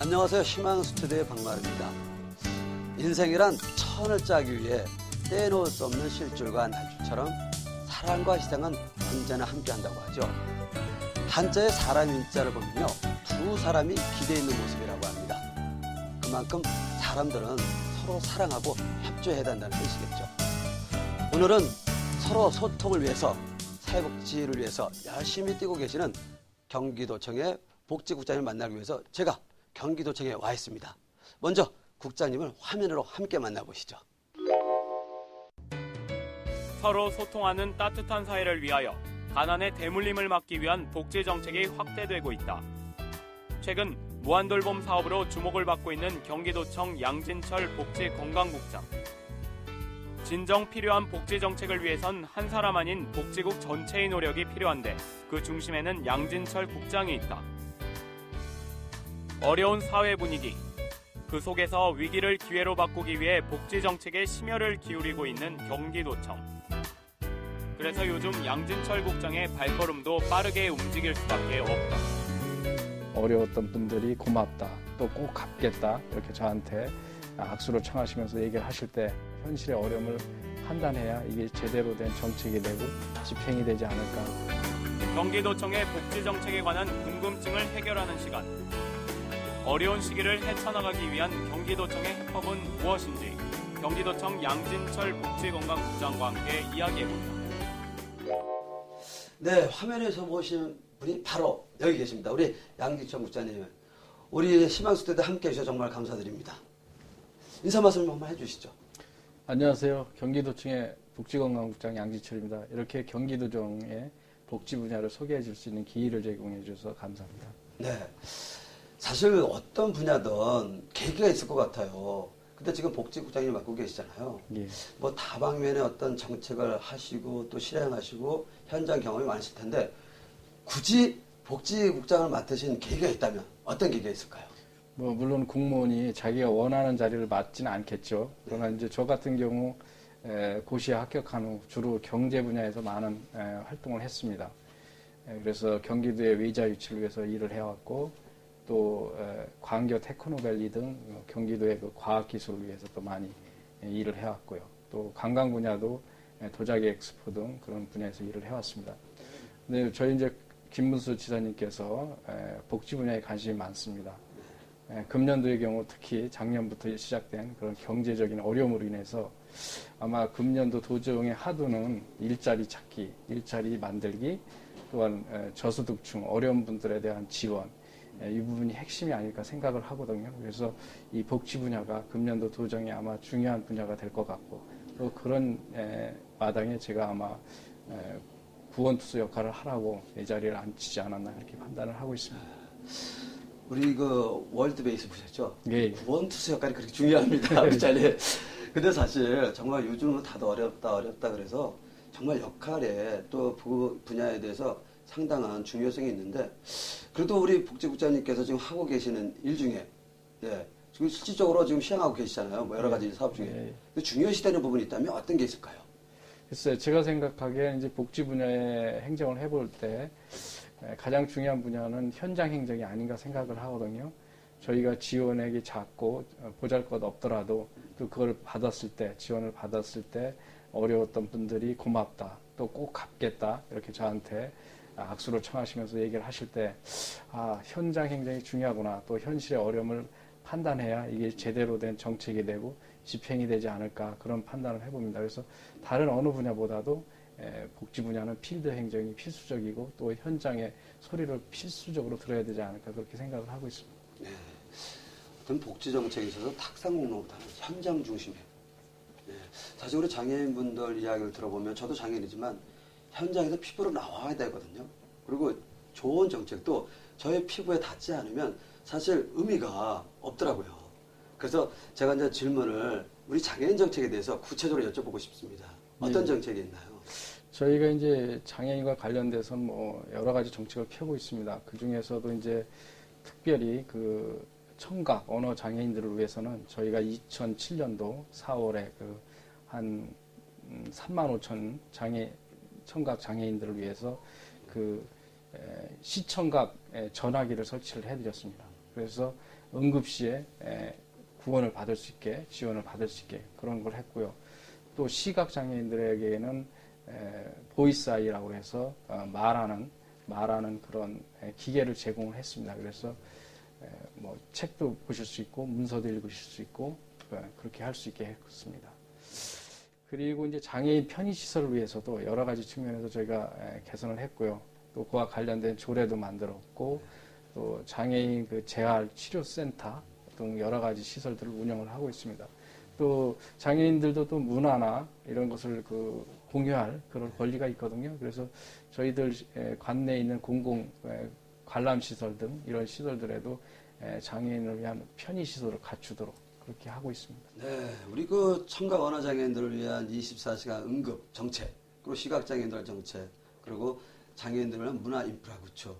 안녕하세요. 희망스튜디오의 박마루입니다. 인생이란 천을 짜기 위해 떼놓을 수 없는 실줄과 날줄처럼 사랑과 희생은 언제나 함께한다고 하죠. 한자의 사람 인자를 보면요, 두 사람이 기대 있는 모습이라고 합니다. 그만큼 사람들은 서로 사랑하고 협조해야 한다는 뜻이겠죠. 오늘은 서로 소통을 위해서, 사회복지를 위해서 열심히 뛰고 계시는 경기도청의 복지국장님을 만나기 위해서 제가 경기도청에 와 있습니다. 먼저 국장님을 화면으로 함께 만나보시죠. 서로 소통하는 따뜻한 사회를 위하여 가난의 대물림을 막기 위한 복지 정책이 확대되고 있다. 최근 무한돌봄 사업으로 주목을 받고 있는 경기도청 양진철 복지건강국장. 진정 필요한 복지 정책을 위해선 한 사람 아닌 복지국 전체의 노력이 필요한데 그 중심에는 양진철 국장이 있다. 어려운 사회 분위기, 그 속에서 위기를 기회로 바꾸기 위해 복지 정책에 심혈을 기울이고 있는 경기도청. 그래서 요즘 양진철 국장의 발걸음도 빠르게 움직일 수밖에 없다. 어려웠던 분들이 고맙다, 또 꼭 갚겠다, 이렇게 저한테 악수로 청하시면서 얘기를 하실 때 현실의 어려움을 판단해야 이게 제대로 된 정책이 되고 집행이 되지 않을까. 경기도청의 복지 정책에 관한 궁금증을 해결하는 시간. 어려운 시기를 헤쳐나가기 위한 경기도청의 해법은 무엇인지 경기도청 양진철 복지건강국장과 함께 이야기해봅니다. 네, 화면에서 보시는 분이 바로 여기 계십니다. 우리 양진철 국장님. 우리 희망스튜디오에 함께 해주셔서 정말 감사드립니다. 인사 말씀 한번 해주시죠. 안녕하세요. 경기도청의 복지건강국장 양진철입니다. 이렇게 경기도청의 복지 분야를 소개해 줄 수 있는 기회를 제공해 주셔서 감사합니다. 네. 사실 어떤 분야든 계기가 있을 것 같아요. 근데 지금 복지국장님 맡고 계시잖아요. 예. 뭐 다방면의 어떤 정책을 하시고 또 실행하시고 현장 경험이 많으실 텐데 굳이 복지국장을 맡으신 계기가 있다면 어떤 계기가 있을까요? 뭐 물론 공무원이 자기가 원하는 자리를 맡지는 않겠죠. 그러나 이제 저 같은 경우 고시에 합격한 후 주로 경제 분야에서 많은 활동을 했습니다. 그래서 경기도의 외자 유치를 위해서 일을 해왔고 또 광교 테크노밸리 등 경기도의 그 과학기술을 위해서 또 많이 일을 해왔고요. 또 관광 분야도 도자기 엑스포 등 그런 분야에서 일을 해왔습니다. 근데 저희 이제 김문수 지사님께서 복지 분야에 관심이 많습니다. 금년도의 경우 특히 작년부터 시작된 그런 경제적인 어려움으로 인해서 아마 금년도 도정의 하도는 일자리 찾기, 일자리 만들기, 또한 저소득층, 어려운 분들에 대한 지원, 이 부분이 핵심이 아닐까 생각을 하거든요. 그래서 이 복지 분야가 금년도 도정에 아마 중요한 분야가 될 것 같고 또 그런 마당에 제가 아마 구원투수 역할을 하라고 내 자리를 앉히지 않았나 이렇게 판단을 하고 있습니다. 우리 그 월드베이스 보셨죠? 예. 구원투수 역할이 그렇게 중요합니다. 우리 자리에. 근데 사실 정말 요즘은 다들 어렵다 그래서 정말 역할에 또 그 분야에 대해서 상당한 중요성이 있는데 그래도 우리 복지국장님께서 지금 하고 계시는 일 중에 지금 실질적으로 지금 시행하고 계시잖아요. 뭐 여러 가지 사업 중에. 근데 중요시되는 부분이 있다면 어떤 게 있을까요? 글쎄요, 제가 생각하기에 이제 복지 분야의 행정을 해볼 때 가장 중요한 분야는 현장 행정이 아닌가 생각을 하거든요. 저희가 지원액이 작고 보잘것 없더라도 또 그걸 받았을 때, 지원을 받았을 때 어려웠던 분들이 고맙다, 또 꼭 갚겠다, 이렇게 저한테 악수로 청하시면서 얘기를 하실 때, 현장 행정이 중요하구나, 또 현실의 어려움을 판단해야 이게 제대로 된 정책이 되고 집행이 되지 않을까 그런 판단을 해봅니다. 그래서 다른 어느 분야보다도 복지 분야는 필드 행정이 필수적이고 또 현장의 소리를 필수적으로 들어야 되지 않을까 그렇게 생각을 하고 있습니다. 네. 어떤 복지 정책에 있어서 탁상 공로보다는 현장 중심에. 네. 사실 우리 장애인분들 이야기를 들어보면 저도 장애인이지만 현장에서 피부로 나와야 되거든요. 그리고 좋은 정책도 저의 피부에 닿지 않으면 사실 의미가 없더라고요. 그래서 제가 이제 질문을 우리 장애인 정책에 대해서 구체적으로 여쭤보고 싶습니다. 어떤 정책이 있나요? 저희가 이제 장애인과 관련돼서는 뭐 여러 가지 정책을 펴고 있습니다. 그 중에서도 이제 특별히 그 청각 언어 장애인들을 위해서는 저희가 2007년도 4월에 그 한 3만 5천 청각 장애인들을 위해서 그 시청각 전화기를 설치를 해드렸습니다. 그래서 응급시에 구원을 받을 수 있게, 지원을 받을 수 있게 그런 걸 했고요. 또 시각장애인들에게는 보이스아이라고 해서 말하는 그런 기계를 제공을 했습니다. 그래서 뭐 책도 보실 수 있고 문서도 읽으실 수 있고 그렇게 할 수 있게 했습니다. 그리고 이제 장애인 편의시설을 위해서도 여러 가지 측면에서 저희가 개선을 했고요. 또 그와 관련된 조례도 만들었고, 또 장애인 그 재활 치료센터 등 여러 가지 시설들을 운영을 하고 있습니다. 또 장애인들도 또 문화나 이런 것을 그 공유할 그런 권리가 있거든요. 그래서 저희들 관내에 있는 공공 관람시설 등 이런 시설들에도 장애인을 위한 편의시설을 갖추도록 그렇게 하고 있습니다. 네, 우리 그 청각 언어 장애인들을 위한 24시간 응급 정책, 그리고 시각장애인들 정책, 그리고 장애인들을 위한 문화 인프라 구축.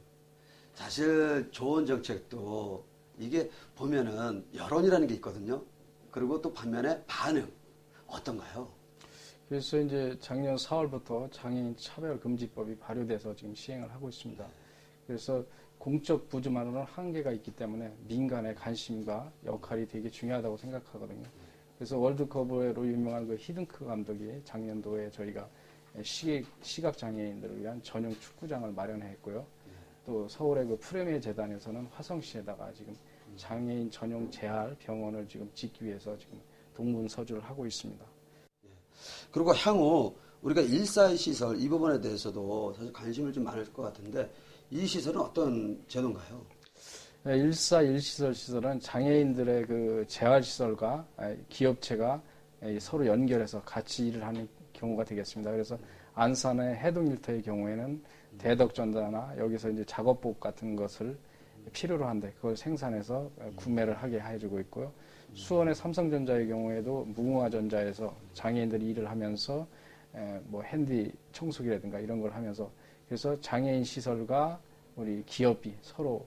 사실 좋은 정책도 이게 보면은 여론이라는 게 있거든요. 그리고 또 반면에 반응 어떤가요? 그래서 이제 작년 4월부터 장애인 차별금지법이 발효돼서 지금 시행을 하고 있습니다. 그래서 공적 부주만으로는 한계가 있기 때문에 민간의 관심과 역할이 되게 중요하다고 생각하거든요. 그래서 월드컵으로 유명한 그 히든크 감독이 작년도에 저희가 시각장애인들을 위한 전용 축구장을 마련했고요. 또 서울의 그 프레미어 재단에서는 화성시에다가 지금 장애인 전용 재활 병원을 지금 짓기 위해서 지금 동분서주를 하고 있습니다. 그리고 향후 우리가 일사시설 이 부분에 대해서도 사실 관심을 좀 많을 것 같은데 이 시설은 어떤 제도인가요? 일시설은 장애인들의 그 재활시설과 기업체가 서로 연결해서 같이 일을 하는 경우가 되겠습니다. 그래서 안산의 해동일터의 경우에는 대덕전자나 여기서 이제 작업복 같은 것을 필요로 한데 그걸 생산해서 구매를 하게 해주고 있고요. 수원의 삼성전자의 경우에도 무궁화전자에서 장애인들이 일을 하면서 뭐 핸디 청소기라든가 이런 걸 하면서 그래서 장애인 시설과 우리 기업이 서로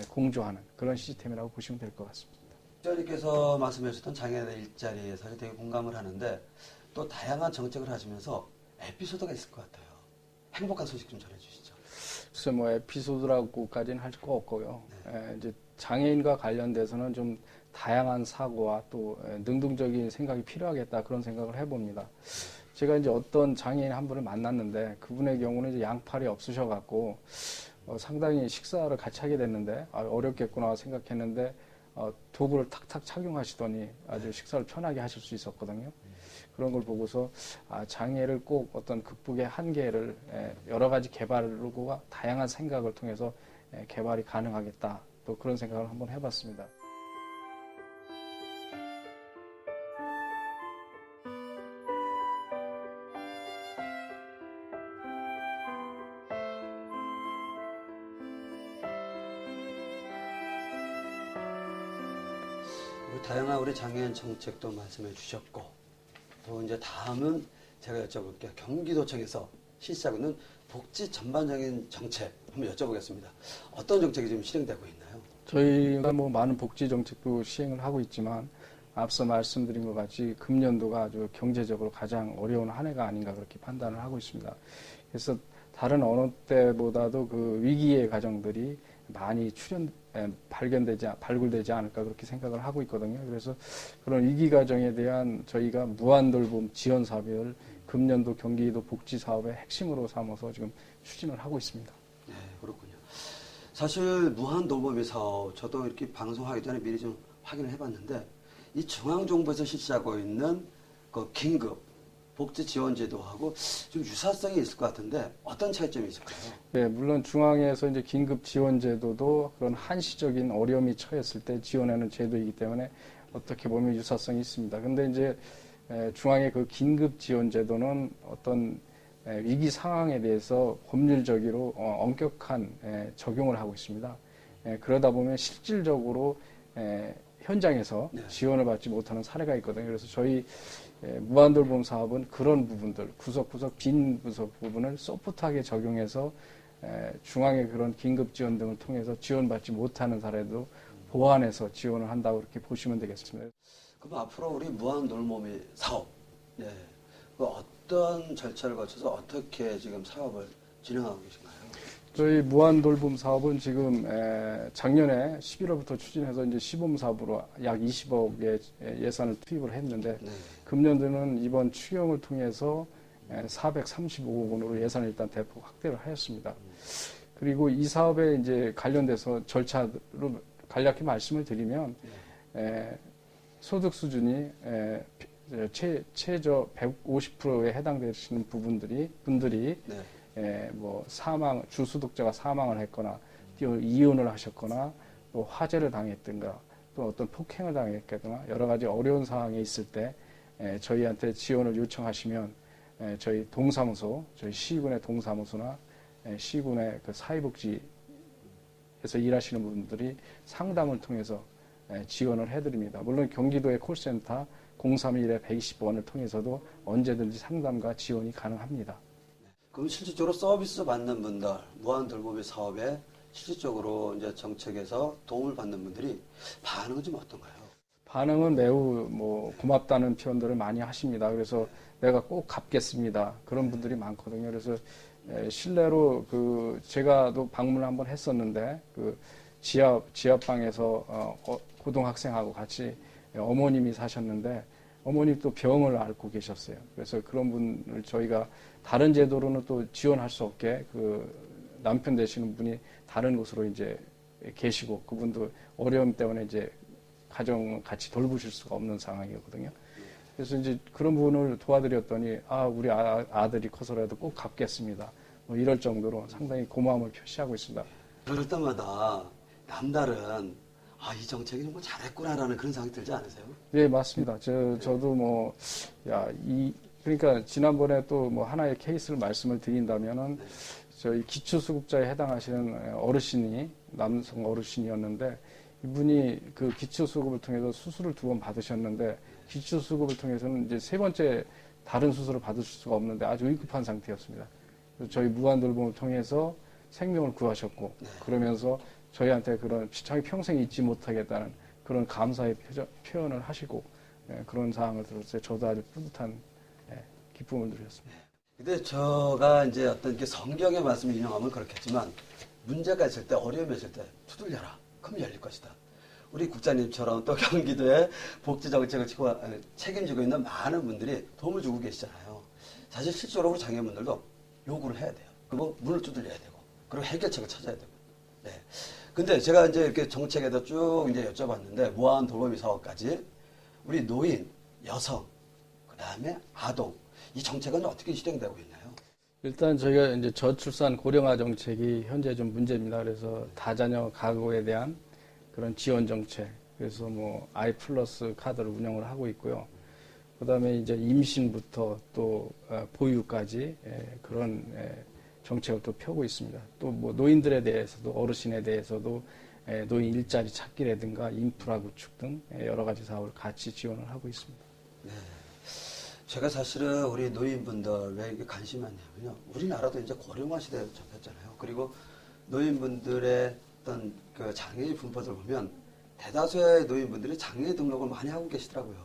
공조하는 그런 시스템이라고 보시면 될 것 같습니다. 국장님께서 말씀하셨던 장애인의 일자리에 사실 되게 공감을 하는데 또 다양한 정책을 하시면서 에피소드가 있을 것 같아요. 행복한 소식 좀 전해주시죠. 글쎄 뭐 에피소드라고까지는 할 거 없고요. 이제 장애인과 관련돼서는 좀 다양한 사고와 또 능동적인 생각이 필요하겠다 그런 생각을 해봅니다. 제가 이제 어떤 장애인 한 분을 만났는데 그분의 경우는 이제 양팔이 없으셔갖고 상당히 식사를 같이 하게 됐는데 어렵겠구나 생각했는데 도구를 탁탁 착용하시더니 아주 식사를 편하게 하실 수 있었거든요. 그런 걸 보고서 장애를 꼭 어떤 극복의 한계를 여러 가지 개발과 다양한 생각을 통해서 개발이 가능하겠다. 또 그런 생각을 한번 해봤습니다. 다양한 우리 장애인 정책도 말씀해 주셨고 또 이제 다음은 제가 여쭤볼게요. 경기도청에서 실시하고 있는 복지 전반적인 정책 한번 여쭤보겠습니다. 어떤 정책이 지금 실행되고 있나요? 저희가 뭐 많은 복지 정책도 시행을 하고 있지만 앞서 말씀드린 것 같이 금년도가 아주 경제적으로 가장 어려운 한 해가 아닌가 그렇게 판단을 하고 있습니다. 그래서 다른 어느 때보다도 그 위기의 가정들이 많이 발굴되지 않을까 그렇게 생각을 하고 있거든요. 그래서 그런 위기 가정에 대한 저희가 무한돌봄 지원 사업을 금년도 경기도 복지 사업의 핵심으로 삼아서 지금 추진을 하고 있습니다. 네, 그렇군요. 사실 무한돌봄의 사업 저도 이렇게 방송하기 전에 미리 좀 확인을 해봤는데 이 중앙정부에서 실시하고 있는 그 긴급 복지 지원 제도하고 좀 유사성이 있을 것 같은데 어떤 차이점이 있을까요? 네, 물론 중앙에서 이제 긴급 지원 제도도 그런 한시적인 어려움이 처했을 때 지원하는 제도이기 때문에 어떻게 보면 유사성이 있습니다. 근데 이제 중앙의 그 긴급 지원 제도는 어떤 위기 상황에 대해서 법률적으로 엄격한 적용을 하고 있습니다. 그러다 보면 실질적으로 현장에서 지원을 받지 못하는 사례가 있거든요. 그래서 저희 무한돌봄 사업은 그런 부분들, 구석구석 빈 구석 부분을 소프트하게 적용해서 중앙의 그런 긴급 지원 등을 통해서 지원받지 못하는 사례도 보완해서 지원을 한다고 그렇게 보시면 되겠습니다. 그럼 앞으로 우리 무한돌봄의 사업, 그 어떤 절차를 거쳐서 어떻게 지금 사업을 진행하고 계신가요? 저희 무한돌봄 사업은 지금 작년에 11월부터 추진해서 이제 시범 사업으로 약 20억의 예산을 투입을 했는데 네. 금년도는 이번 추경을 통해서 435억 원으로 예산을 일단 대폭 확대를 하였습니다. 그리고 이 사업에 이제 관련돼서 절차로 간략히 말씀을 드리면 소득 수준이 최저 150%에 해당되시는 분들이 네. 뭐 주소득자가 사망을 했거나 이혼을 하셨거나 또 화재를 당했든가 또 어떤 폭행을 당했거나 여러 가지 어려운 상황에 있을 때 저희한테 지원을 요청하시면 저희 동사무소, 저희 시군의 동사무소나 시군의 그 사회복지에서 일하시는 분들이 상담을 통해서 지원을 해드립니다. 물론 경기도의 콜센터 031-120번을 통해서도 언제든지 상담과 지원이 가능합니다. 그럼 실질적으로 서비스 받는 분들, 무한돌봄의 사업에 실질적으로 이제 정책에서 도움을 받는 분들이 반응은 좀 어떤가요? 반응은 매우 고맙다는 표현들을 많이 하십니다. 그래서 내가 꼭 갚겠습니다. 그런 분들이 많거든요. 그래서 실례로 제가 또 방문을 한번 했었는데 지하방에서 고등학생하고 같이 어머님이 사셨는데 어머님 또 병을 앓고 계셨어요. 그래서 그런 분을 저희가 다른 제도로는 또 지원할 수 없게 남편 되시는 분이 다른 곳으로 이제 계시고 그분도 어려움 때문에 이제 가정을 같이 돌보실 수가 없는 상황이거든요. 그래서 이제 그런 분을 도와드렸더니 우리 아들이 커서라도 꼭 갚겠습니다. 이럴 정도로 상당히 고마움을 표시하고 있습니다. 그럴 때마다 남다른 이 정책이 정말 잘했구나라는 그런 생각이 들지 않으세요? 네, 맞습니다. 저도 그러니까 지난번에 또 하나의 케이스를 말씀을 드린다면은 저희 기초수급자에 해당하시는 어르신이 남성 어르신이었는데 이분이 그 기초수급을 통해서 수술을 2번 받으셨는데 기초수급을 통해서는 이제 3번째 다른 수술을 받을 수가 없는데 아주 위급한 상태였습니다. 그래서 저희 무한돌봄을 통해서 생명을 구하셨고 그러면서 저희한테 그런 자기 평생 잊지 못하겠다는 그런 감사의 표현을 하시고 그런 상황을 들었을 때 저도 아주 뿌듯한 기쁨을 누렸습니다. 근데 제가 이제 어떤 성경의 말씀을 인용하면 그렇겠지만 문제가 있을 때 어려움이 있을 때 두들려라. 그럼 열릴 것이다. 우리 국장님처럼 또 경기도의 복지 정책을 책임지고 있는 많은 분들이 도움을 주고 계시잖아요. 사실 실제로 우리 장애인분들도 요구를 해야 돼요. 그리고 문을 두들려야 되고 그리고 해결책을 찾아야 되고. 네. 근데 제가 이제 이렇게 정책에다 쭉 이제 여쭤봤는데 무한돌봄이 사업까지 우리 노인, 여성, 그다음에 아동 이 정책은 어떻게 실행되고 있나요? 일단 저희가 이제 저출산 고령화 정책이 현재 좀 문제입니다. 그래서 다자녀 가구에 대한 그런 지원 정책, 그래서 아이 플러스 카드를 운영을 하고 있고요. 그다음에 이제 임신부터 또 보육까지 그런 정책을 또 펴고 있습니다. 또 노인들에 대해서도 어르신에 대해서도 노인 일자리 찾기라든가 인프라 구축 등 여러 가지 사업을 같이 지원을 하고 있습니다. 네. 제가 사실은 우리 노인분들 왜 이렇게 관심이 많냐면요. 우리나라도 이제 고령화 시대에 접했잖아요. 그리고 노인분들의 어떤 그 장애인 분포들 보면 대다수의 노인분들이 장애 등록을 많이 하고 계시더라고요.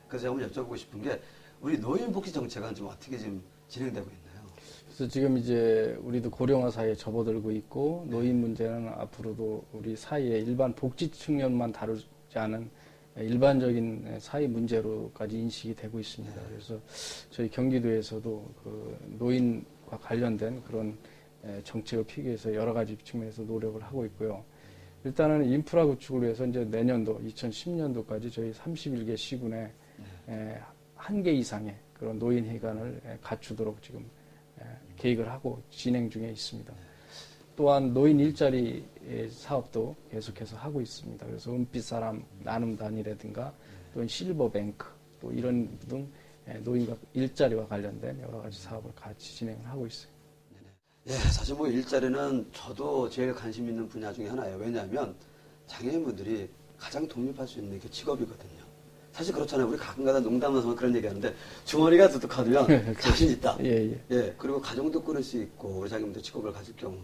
그래서 제가 한번 여쭤보고 싶은 게 우리 노인 복지 정책은 좀 어떻게 지금 진행되고 있나요? 그래서 지금 이제 우리도 고령화 사회에 접어들고 있고 노인 문제는 앞으로도 우리 사회의 일반 복지 측면만 다루지 않은 일반적인 사회 문제로까지 인식이 되고 있습니다. 그래서 저희 경기도에서도 그 노인과 관련된 그런 정책을 피기 위해서 여러 가지 측면에서 노력을 하고 있고요. 일단은 인프라 구축을 위해서 이제 내년도 2010년도까지 저희 31개 시군에 1개 이상의 그런 노인 회관을 갖추도록 지금 계획을 하고 진행 중에 있습니다. 또한 노인 일자리 사업도 계속해서 하고 있습니다. 그래서 은빛 사람 나눔단이라든가 또 실버뱅크 또 이런 등 노인과 일자리와 관련된 여러 가지 사업을 같이 진행을 하고 있어요. 예, 사실 일자리는 저도 제일 관심 있는 분야 중에 하나예요. 왜냐하면 장애인분들이 가장 독립할 수 있는 게 직업이거든요. 사실 그렇잖아요. 우리 가끔가다 농담하면서 그런 얘기하는데 주머니가 두둑하면 자신 있다. 예, 그리고 가정도 꾸릴 수 있고 우리 장애인분들 직업을 가질 경우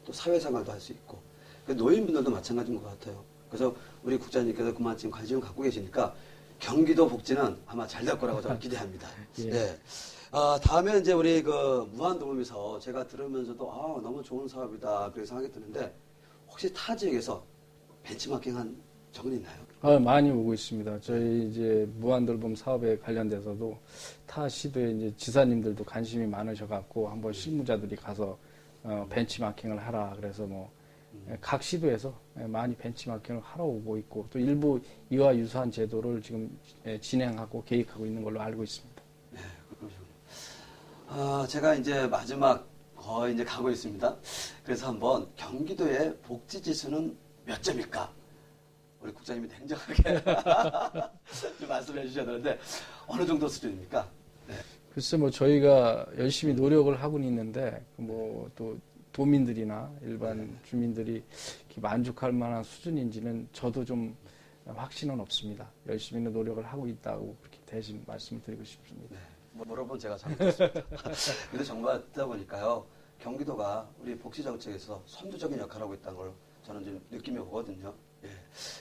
또 사회생활도 할 수 있고 노인분들도 마찬가지인 것 같아요. 그래서 우리 국장님께서 그만큼 관심을 갖고 계시니까 경기도 복지는 아마 잘 될 거라고 저는 기대합니다. 예. 다음에 이제 우리 그 무한도움에서 제가 들으면서도 너무 좋은 사업이다 그런 생각이 드는데 혹시 타 지역에서 벤치마킹한 적은 있나요? 많이 오고 있습니다. 저희 이제 무한돌봄 사업에 관련돼서도 타 시도에 이제 지사님들도 관심이 많으셔갖고 한번 실무자들이 가서 벤치마킹을 하라 그래서 뭐 각 시도에서 많이 벤치마킹을 하러 오고 있고 또 일부 이와 유사한 제도를 지금 진행하고 계획하고 있는 걸로 알고 있습니다. 네, 그렇군요. 제가 이제 마지막 거의 이제 가고 있습니다. 그래서 한번 경기도의 복지 지수는 몇 점일까? 우리 국장님이 냉정하게 좀 말씀해 주셔야 되는데 어느 정도 수준입니까? 네. 글쎄 뭐 저희가 열심히 노력을 하고는 있는데 뭐 또 도민들이나 일반 주민들이 만족할 만한 수준인지는 저도 좀 확신은 없습니다. 열심히 노력을 하고 있다고 그렇게 대신 말씀드리고 싶습니다. 네, 물어본 제가 잘못했습니다. 근데 정말 듣다 보니까요, 경기도가 우리 복지 정책에서 선두적인 역할을 하고 있다는 걸 저는 좀 느낌이 오거든요. 예.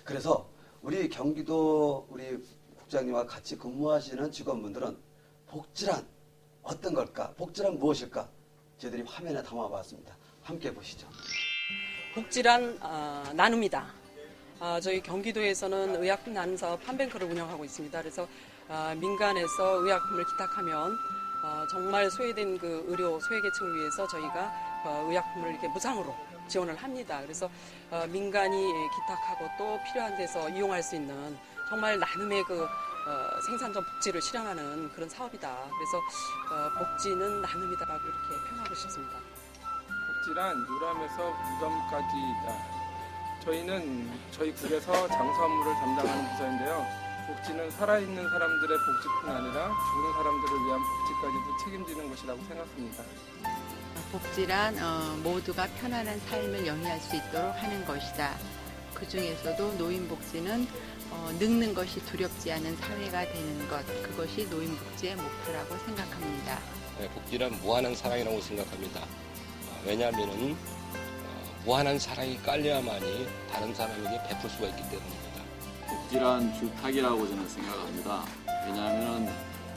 그래서 우리 경기도 우리 국장님과 같이 근무하시는 직원분들은 복지란 어떤 걸까? 복지란 무엇일까? 저희들이 화면에 담아봤습니다. 함께 보시죠. 복지란 나눔이다. 저희 경기도에서는 의약품 나눔 사업 팜뱅크를 운영하고 있습니다. 그래서 민간에서 의약품을 기탁하면 정말 소외된 그 의료 소외계층을 위해서 저희가 의약품을 이렇게 무상으로 지원을 합니다. 그래서 민간이 기탁하고 또 필요한 데서 이용할 수 있는 정말 나눔의 그 생산적 복지를 실현하는 그런 사업이다. 그래서 복지는 나눔이다라고 이렇게 표현하고 싶습니다. 복지란 유람에서 무덤까지이다. 저희는 저희 국에서 장수업무를 담당하는 부서인데요. 복지는 살아있는 사람들의 복지뿐 아니라 죽은 사람들을 위한 복지까지도 책임지는 것이라고 생각합니다. 복지란 모두가 편안한 삶을 영위할 수 있도록 하는 것이다. 그 중에서도 노인복지는 늙는 것이 두렵지 않은 사회가 되는 것, 그것이 노인복지의 목표라고 생각합니다. 네, 복지란 무한한 사랑이라고 생각합니다. 왜냐하면 무한한 사랑이 깔려야만이 다른 사람에게 베풀 수가 있기 때문입니다. 복지란 줄타기라고 저는 생각합니다. 왜냐하면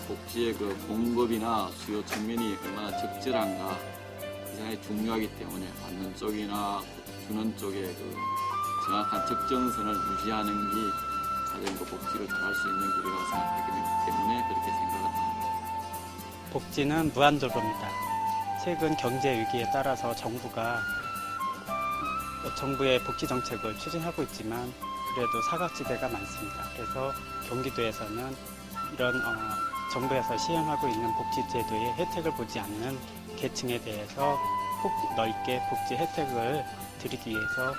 복지의 그 공급이나 수요 측면이 얼마나 적절한가 굉장히 중요하기 때문에 받는 쪽이나 주는 쪽에 그 정확한 적정선을 유지하는 게 가장 그 복지를 잘할 수 있는 길이라고 생각하기 때문에 그렇게 생각을 합니다. 복지는 무한돌봄이다. 최근 경제 위기에 따라서 정부의 복지 정책을 추진하고 있지만 그래도 사각지대가 많습니다. 그래서 경기도에서는 이런 정부에서 시행하고 있는 복지 제도의 혜택을 보지 않는 계층에 대해서 넓게 복지 혜택을 드리기 위해서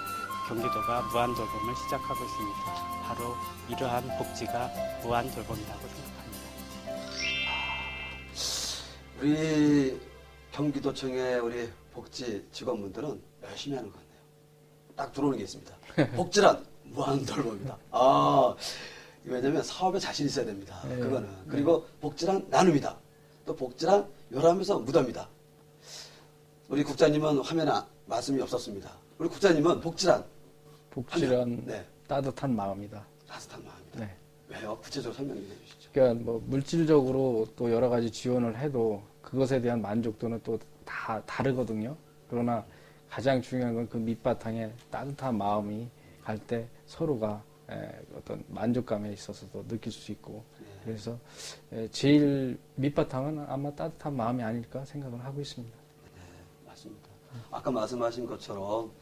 경기도가 무한돌봄을 시작하고 있습니다. 바로 이러한 복지가 무한돌봄이라고 생각합니다. 우리 경기도청의 우리 복지 직원분들은 열심히 하는 것 같네요. 딱 들어오는 게 있습니다. 복지란 무한돌봄이다. 왜냐면 사업에 자신 있어야 됩니다. 그거는. 그리고 복지란 나눔이다. 또 복지란 요람에서 무덤이다. 우리 국장님은 화면에 말씀이 없었습니다. 우리 국장님은 복지란 네. 따뜻한 마음이다. 따뜻한 마음이다. 네. 왜요? 구체적으로 설명해 주시죠. 그러니까 뭐 물질적으로 또 여러 가지 지원을 해도 그것에 대한 만족도는 또 다 다르거든요. 그러나 가장 중요한 건 그 밑바탕에 따뜻한 마음이 갈 때 서로가 어떤 만족감에 있어서도 느낄 수 있고 그래서 제일 밑바탕은 아마 따뜻한 마음이 아닐까 생각을 하고 있습니다. 네, 맞습니다. 아까 말씀하신 것처럼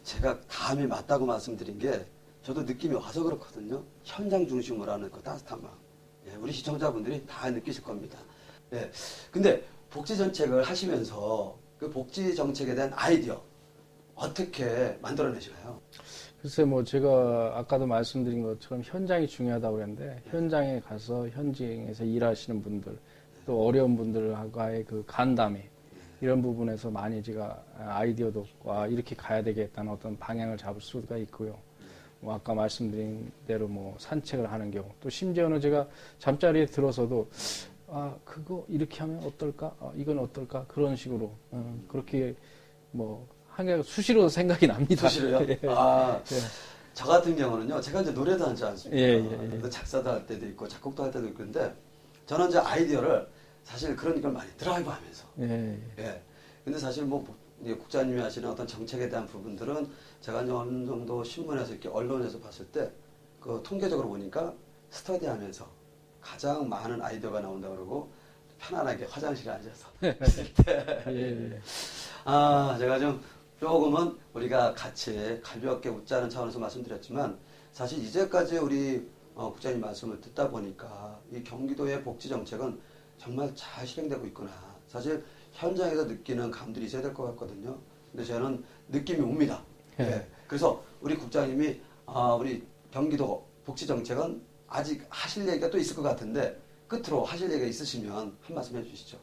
제가 감이 맞다고 말씀드린 게 저도 느낌이 와서 그렇거든요. 현장 중심으로 하는 그 따뜻한 마음. 우리 시청자분들이 다 느끼실 겁니다. 근데 복지 정책을 하시면서 그 복지 정책에 대한 아이디어 어떻게 만들어내시나요? 글쎄 뭐 제가 아까도 말씀드린 것처럼 현장이 중요하다고 그랬는데 현장에 가서 현장에서 일하시는 분들 또 어려운 분들과의 그 간담회 이런 부분에서 많이 제가 아이디어도 이렇게 가야 되겠다는 어떤 방향을 잡을 수가 있고요. 뭐 아까 말씀드린 대로 뭐 산책을 하는 경우 또 심지어는 제가 잠자리에 들어서도 그거 이렇게 하면 어떨까? 이건 어떨까? 그런 식으로 그렇게 뭐 한게 수시로 생각이 납니다. 수시로요? 예. 저 같은 경우는요. 제가 이제 노래도 하지 않습니까? 예. 작사도 할 때도 있고 작곡도 할 때도 있고 그런데 저는 이제 아이디어를 사실 그런 걸 많이 드라이브 하면서. 예. 예. 근데 사실 뭐 이제 국장님이 하시는 어떤 정책에 대한 부분들은 제가 이제 어느 정도 신문에서 이렇게 언론에서 봤을 때 그 통계적으로 보니까 스터디 하면서 가장 많은 아이디어가 나온다 그러고 편안하게 화장실에 앉아서 있을 때. 예. 제가 좀 조금은 우리가 같이 가볍게 웃자는 차원에서 말씀드렸지만 사실 이제까지 우리 국장님 말씀을 듣다 보니까 이 경기도의 복지 정책은 정말 잘 실행되고 있구나. 사실 현장에서 느끼는 감들이 있어야 될 것 같거든요. 근데 저는 느낌이 옵니다. 예. 그래서 우리 국장님이 우리 경기도 복지 정책은 아직 하실 얘기가 또 있을 것 같은데 끝으로 하실 얘기가 있으시면 한 말씀 해주시죠.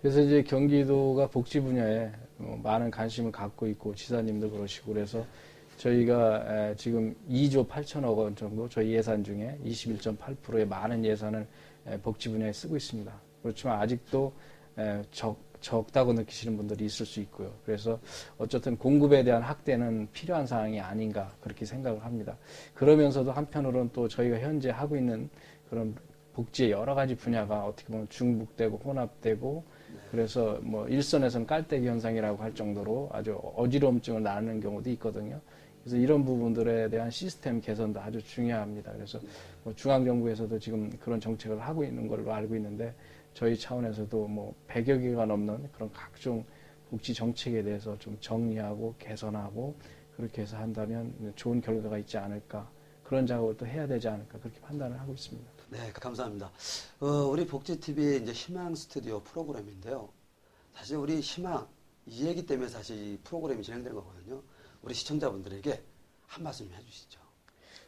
그래서 이제 경기도가 복지 분야에 많은 관심을 갖고 있고 지사님도 그러시고 그래서 저희가 지금 2조 8천억 원 정도 저희 예산 중에 21.8%의 많은 예산을 복지 분야에 쓰고 있습니다. 그렇지만 아직도 적다고 느끼시는 분들이 있을 수 있고요. 그래서 어쨌든 공급에 대한 확대는 필요한 사항이 아닌가 그렇게 생각을 합니다. 그러면서도 한편으로는 또 저희가 현재 하고 있는 그런 복지의 여러 가지 분야가 어떻게 보면 중복되고 혼합되고 그래서 뭐 일선에서는 깔때기 현상이라고 할 정도로 아주 어지러움증을 낳는 경우도 있거든요. 그래서 이런 부분들에 대한 시스템 개선도 아주 중요합니다. 그래서 뭐 중앙정부에서도 지금 그런 정책을 하고 있는 걸로 알고 있는데 저희 차원에서도 뭐 100여 개가 넘는 그런 각종 복지 정책에 대해서 좀 정리하고 개선하고 그렇게 해서 한다면 좋은 결과가 있지 않을까 그런 작업을 또 해야 되지 않을까 그렇게 판단을 하고 있습니다. 네, 감사합니다. 우리 복지TV의 이제 희망 스튜디오 프로그램인데요. 사실 우리 희망 이 얘기 때문에 사실 이 프로그램이 진행되는 거거든요. 우리 시청자분들에게 한 말씀 해주시죠.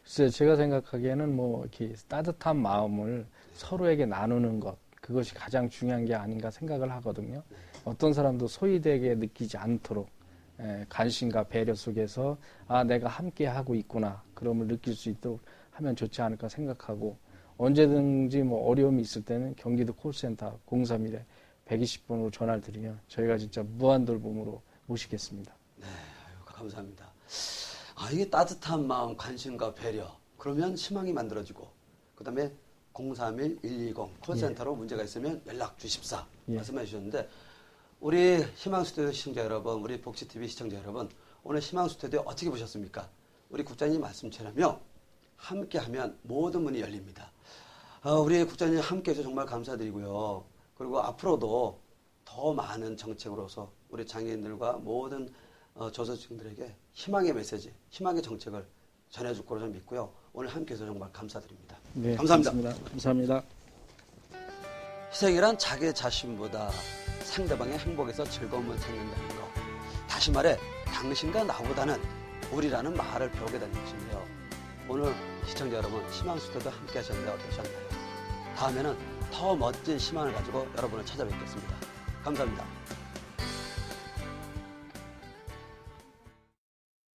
글쎄 제가 생각하기에는 뭐 이렇게 따뜻한 마음을 서로에게 나누는 것 그것이 가장 중요한 게 아닌가 생각을 하거든요. 어떤 사람도 소외되게 느끼지 않도록 관심과 배려 속에서 내가 함께 하고 있구나 그럼을 느낄 수 있도록 하면 좋지 않을까 생각하고 언제든지 뭐 어려움이 있을 때는 경기도 콜센터 031에 120번으로 전화를 드리면 저희가 진짜 무한돌봄으로 모시겠습니다. 네, 감사합니다. 이게 따뜻한 마음, 관심과 배려 그러면 희망이 만들어지고 그 다음에 031-120 콜센터로 문제가 있으면 연락 주십사 말씀해 주셨는데 우리 희망 스튜디오 시청자 여러분, 우리 복지TV 시청자 여러분 오늘 희망 스튜디오 어떻게 보셨습니까? 우리 국장님 말씀처럼요 함께하면 모든 문이 열립니다. 우리 국장님 함께해서 정말 감사드리고요. 그리고 앞으로도 더 많은 정책으로서 우리 장애인들과 모든 저소득층들에게 희망의 메시지, 희망의 정책을 전해줄 거로 저는 믿고요. 오늘 함께해서 정말 감사드립니다. 네, 감사합니다. 감사합니다. 희생이란 자기 자신보다 상대방의 행복에서 즐거움을 찾는다는 거. 다시 말해 당신과 나보다는 우리라는 말을 배우게 되는 것인데요. 오늘 시청자 여러분 희망스튜디오 함께 하셨는데 어떠셨나요? 다음에는 더 멋진 희망을 가지고 여러분을 찾아뵙겠습니다. 감사합니다.